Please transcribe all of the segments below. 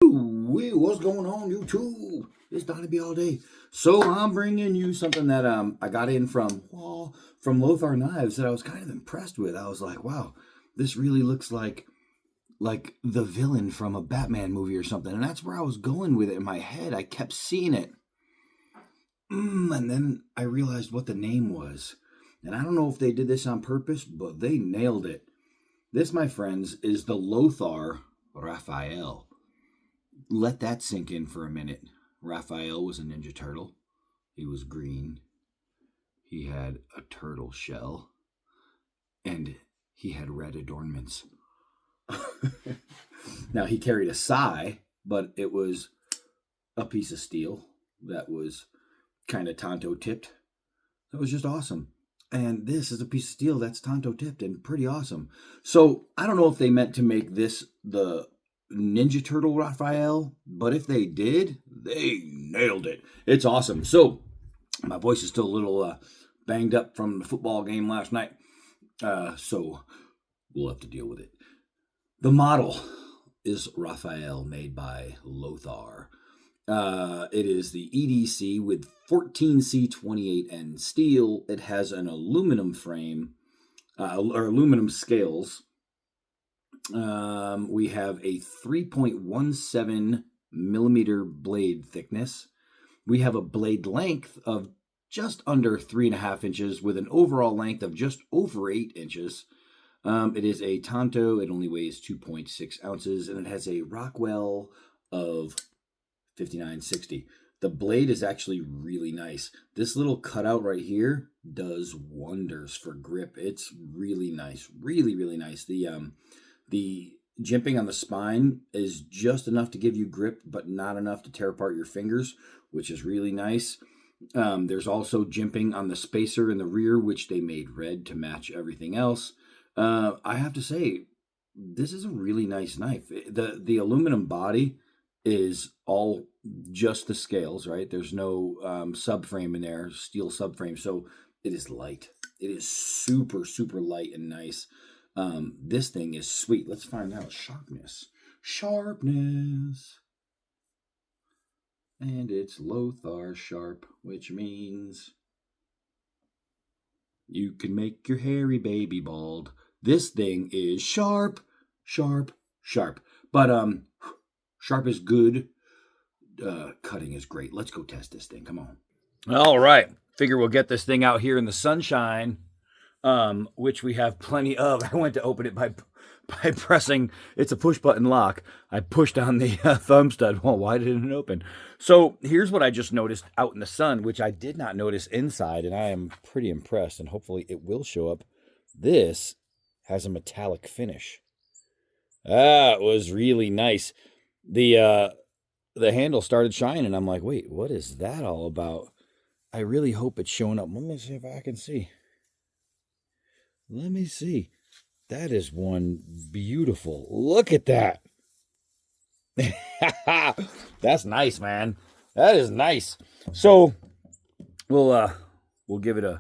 What's going on, YouTube? It's Donnie B all day. So I'm bringing you something that I got in from Lothar Knives that I was kind of impressed with. I was like, wow, this really looks like the villain from a Batman movie or something. And that's where I was going with it in my head. I kept seeing it, and then I realized what the name was. And I don't know if they did this on purpose, but they nailed it. This, my friends, is the Lothar Raphael. Let that sink in for a minute. Raphael was a Ninja Turtle. He was green. He had a turtle shell. And he had red adornments. Now, he carried a sai, but it was a piece of steel that was kind of Tonto tipped. That was just awesome. And this is a piece of steel that's Tonto tipped and pretty awesome. So I don't know if they meant to make this the Ninja Turtle Raphael, but if they did, they nailed it. It's awesome. So my voice is still a little banged up from the football game last night, so we'll have to deal with it. The model is Raphael, made by Lothar. It is the EDC with 14C28N steel. It has an aluminum frame, or aluminum scales. We have a 3.17 millimeter blade thickness. We have a blade length of just under 3.5 inches with an overall length of just over 8 inches. It is a Tonto. It only weighs 2.6 ounces, and it has a Rockwell of 5960. The blade is actually really nice. This little cutout right here does wonders for grip. It's really nice. Really, really nice. The jimping on the spine is just enough to give you grip, but not enough to tear apart your fingers, which is really nice. There's also jimping on the spacer in the rear, which they made red to match everything else. I have to say, this is a really nice knife. The aluminum body is all just the scales, right? There's no subframe in there, steel subframe, so it is light. It is super, super light and nice. This thing is sweet. Let's find out. Sharpness. And it's Lothar Sharp, which means you can make your hairy baby bald. This thing is sharp. But sharp is good. Cutting is great. Let's go test this thing. Come on. All right. Figure we'll get this thing out here in the sunshine, which we have plenty of. I went to open it by pressing. It's a push button lock. I pushed on the thumb stud. Well, why didn't it open? So here's what I just noticed out in the sun, which I did not notice inside, and I am pretty impressed, and hopefully it will show up. This has a metallic finish. It was really nice. The handle started shining. I'm like, wait, what is that all about? I really hope it's showing up. Let me see if I can see. Let me see. That is one beautiful. Look at that. That's nice, man. That is nice. So we'll give it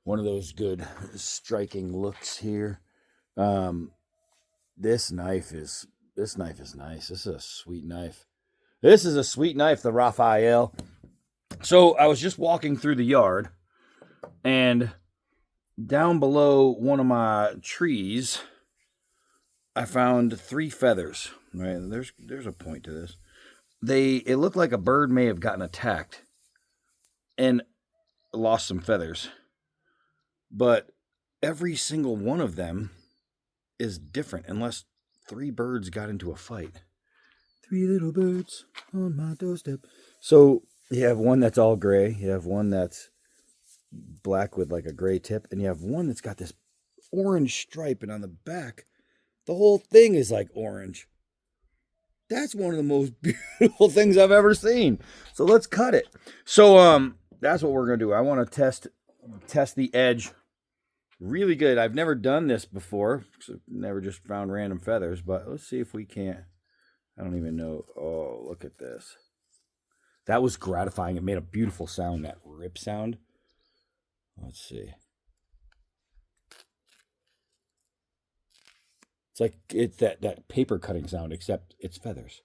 one of those good striking looks here. This knife is nice. This is a sweet knife. The Raphael. So I was just walking through the yard, and down below one of my trees, I found 3 feathers. Right, there's a point to this. It looked like a bird may have gotten attacked and lost some feathers, but every single one of them is different, unless 3 birds got into a fight. 3 little birds on my doorstep. So you have one that's all gray. You have one that's black with like a gray tip, and you have one that's got this orange stripe, and on the back, the whole thing is like orange. That's one of the most beautiful things I've ever seen. So let's cut it. So that's what we're gonna do. I want to test the edge really good. I've never done this before. Never just found random feathers, but let's see if we can't. I don't even know. Oh, look at this. That was gratifying. It made a beautiful sound, that rip sound. Let's see. It's like it's that paper cutting sound, except it's feathers.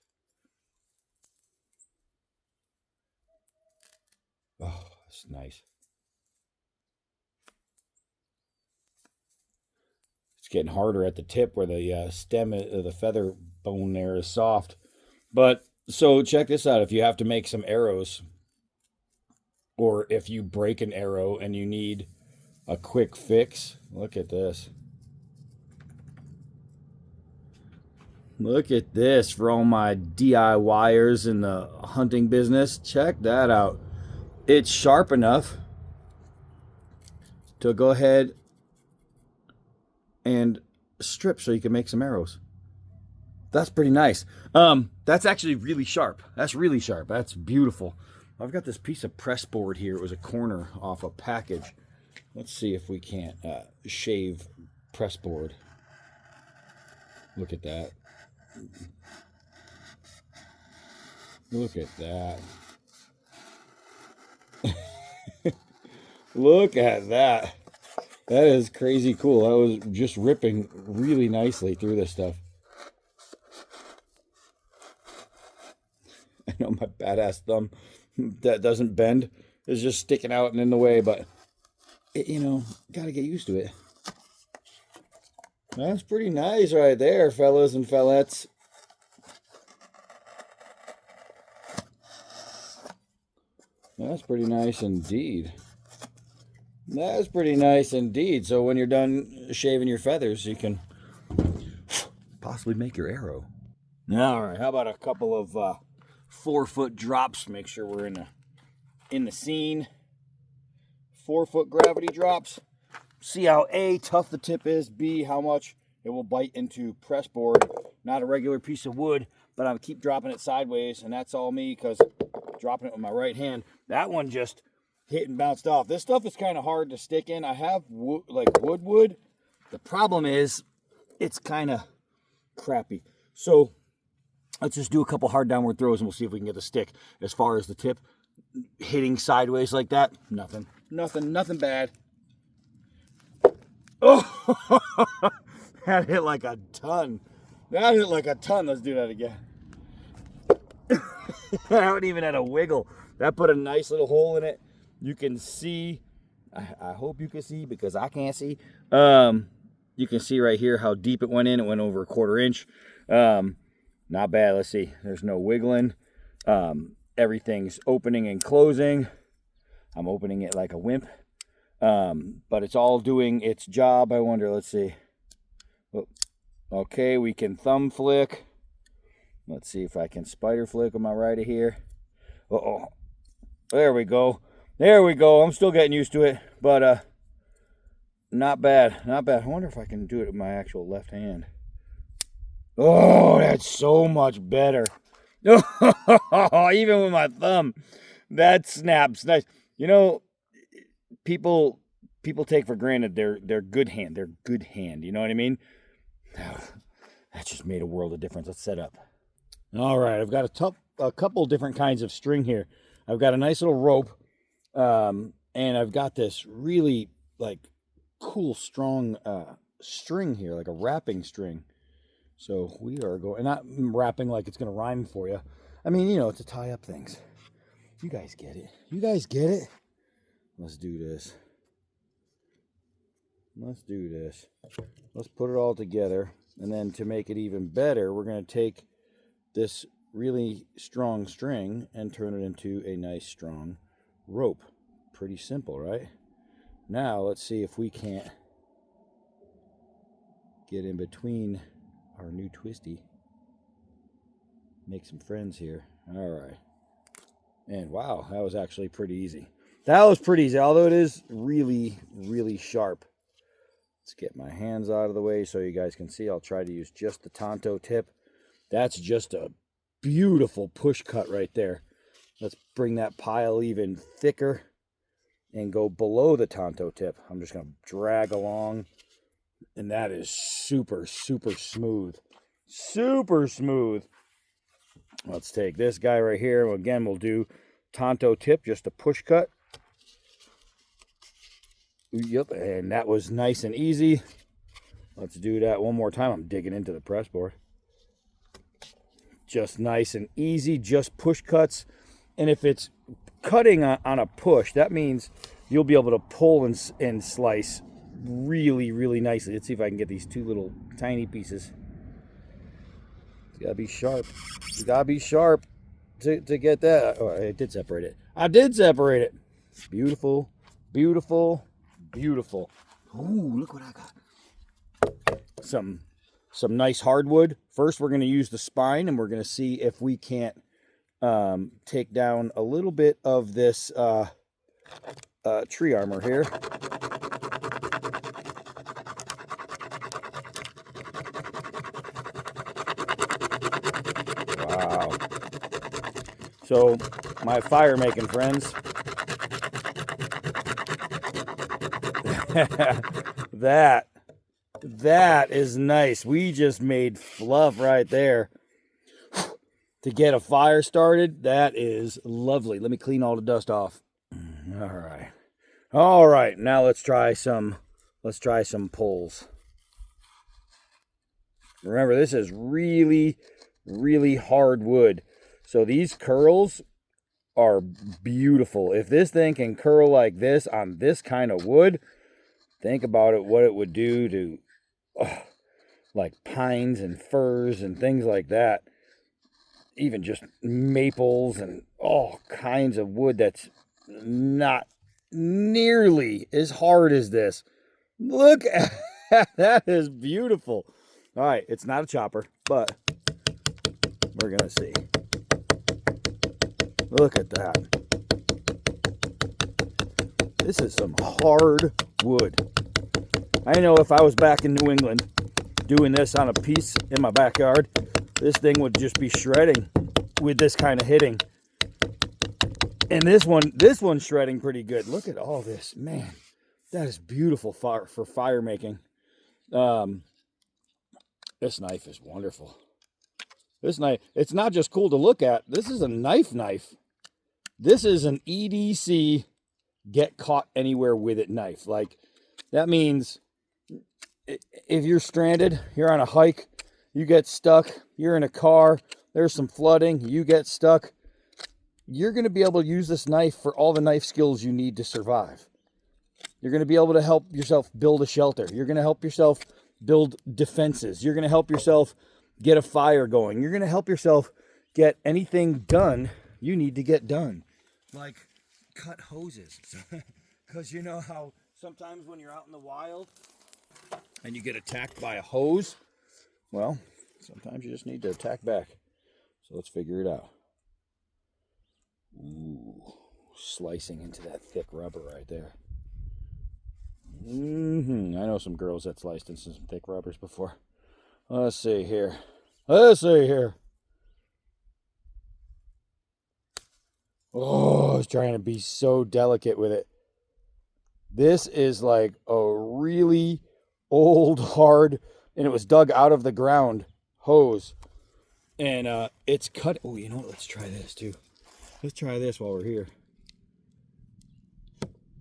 It's nice. It's getting harder at the tip where the stem of the feather bone there is soft. But so check this out. If you have to make some arrows, or if you break an arrow and you need a quick fix, look at this. Look at this for all my DIYers in the hunting business. Check that out. It's sharp enough to go ahead and strip so you can make some arrows. That's pretty nice. That's actually really sharp. That's really sharp. That's beautiful. I've got this piece of press board here. It was a corner off a package. Let's see if we can't shave press board. Look at that. Look at that. Look at that. That is crazy cool. I was just ripping really nicely through this stuff. I know my badass thumb that doesn't bend is just sticking out and in the way, but you know, gotta get used to it. That's pretty nice right there, fellas and fellettes. That's pretty nice indeed. That's pretty nice indeed. So when you're done shaving your feathers, you can possibly make your arrow. All right, how about a couple of 4-foot drops? Make sure we're in the scene. 4-foot gravity drops. See how A, tough the tip is, B, how much it will bite into press board. Not a regular piece of wood, but I keep dropping it sideways, and that's all me because dropping it with my right hand. That one just hit and bounced off. This stuff is kind of hard to stick in. I have wood. The problem is it's kind of crappy. So let's just do a couple hard downward throws and we'll see if we can get the stick. As far as the tip hitting sideways like that, nothing bad. Oh, that hit like a ton. Let's do that again. I haven't even had a wiggle. That put a nice little hole in it. You can see, I hope you can see because I can't see. You can see right here how deep it went in. It went over 1/4 inch. Not bad. Let's see. There's no wiggling. Everything's opening and closing. I'm opening it like a wimp. But it's all doing its job. I wonder, let's see. Okay, we can thumb flick. Let's see if I can spider flick on my right here. Uh-oh. There we go. I'm still getting used to it, but not bad. I wonder if I can do it with my actual left hand. Oh, that's so much better. Even with my thumb, that snaps nice. You know, people take for granted they're good hand. They're good hand. You know what I mean? That just made a world of difference. Let's set up. All right, I've got a couple different kinds of string here. I've got a nice little rope, and I've got this really like cool strong string here, like a wrapping string. So we are going, not wrapping like it's going to rhyme for you. I mean, you know, to tie up things. You guys get it. Let's do this. Let's put it all together. And then to make it even better, we're going to take this really strong string and turn it into a nice strong rope. Pretty simple, right? Now let's see if we can't get in between our new twisty. Make some friends here. All right. And wow, that was actually pretty easy. Although it is really, really sharp. Let's get my hands out of the way so you guys can see. I'll try to use just the Tonto tip. That's just a beautiful push cut right there. Let's bring that pile even thicker and go below the Tonto tip. I'm just going to drag along, and that is super, super smooth. Super smooth. Let's take this guy right here. Again, we'll do Tonto tip, just a push cut. Yep, and that was nice and easy. Let's do that one more time. I'm digging into the press board. Just nice and easy, just push cuts. And if it's cutting on a push, that means you'll be able to pull and slice really, really nicely. Let's see if I can get these two little tiny pieces. It's gotta be sharp. You gotta be sharp to get that. Oh, I did separate it. I did separate it. Beautiful, beautiful, beautiful. Ooh, look what I got. Some nice hardwood. First, we're gonna use the spine, and we're gonna see if we can't take down a little bit of this tree armor here. Wow. So, my fire making friends, that is nice. We just made fluff right there. To get a fire started, that is lovely. Let me clean all the dust off. All right. Now let's try some pulls. Remember, this is really, really hard wood. So these curls are beautiful. If this thing can curl like this on this kind of wood, think about it, what it would do to like pines and firs and things like that. Even just maples and all kinds of wood that's not nearly as hard as this. Look at that, is beautiful. All right, it's not a chopper, but we're gonna see. Look at that. This is some hard wood. I know if I was back in New England doing this on a piece in my backyard, this thing would just be shredding with this kind of hitting. And this one's shredding pretty good. Look at all this, man. That is beautiful for fire making. This knife is wonderful. This knife, it's not just cool to look at. This is a knife. This is an EDC get caught anywhere with it knife. Like, that means if you're stranded, you're on a hike, you get stuck, you're in a car, there's some flooding, you get stuck, you're going to be able to use this knife for all the knife skills you need to survive. You're going to be able to help yourself build a shelter. You're going to help yourself build defenses. You're going to help yourself get a fire going. You're going to help yourself get anything done you need to get done. Like cut hoses. Because you know how sometimes when you're out in the wild and you get attacked by a hose, well, sometimes you just need to attack back. So let's figure it out. Ooh, slicing into that thick rubber right there. I know some girls that sliced into some thick rubbers before. Let's see here. Oh, I was trying to be so delicate with it. This is like a really old, hard, and it was dug out of the ground hose. And it's cut. Oh, you know what? Let's try this too. Let's try this while we're here.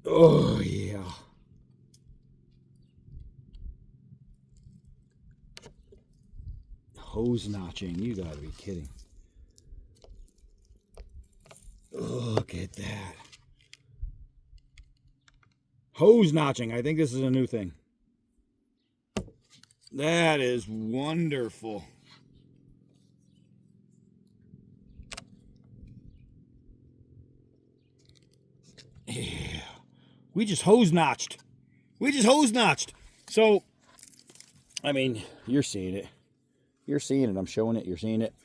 Oh, yeah. Hose notching. You gotta be kidding. Look at that. Hose notching. I think this is a new thing. That is wonderful. Yeah. We just hose notched. So, I mean, you're seeing it. I'm showing it. You're seeing it.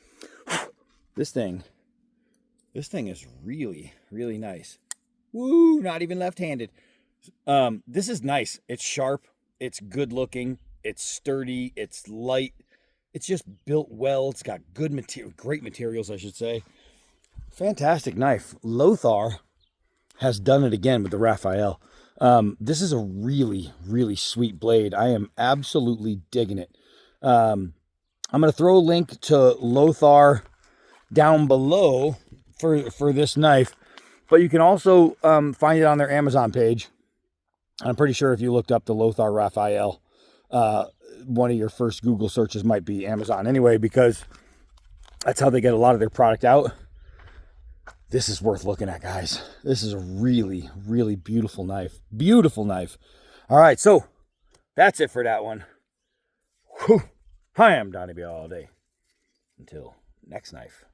This thing is really, really nice. Woo, not even left-handed. This is nice. It's sharp. It's good looking. It's sturdy. It's light. It's just built well. It's got good material, great materials, I should say. Fantastic knife. Lothar has done it again with the Raphael. This is a really, really sweet blade. I am absolutely digging it. I'm going to throw a link to Lothar down below for this knife, but you can also find it on their Amazon page. I'm pretty sure if you looked up the Lothar Raphael, one of your first Google searches might be Amazon anyway, because that's how they get a lot of their product out. This is worth looking at, guys. This is a really, really beautiful knife. Beautiful knife. All right, so that's it for that one. Whew. I am Donnie B all day. Until next knife.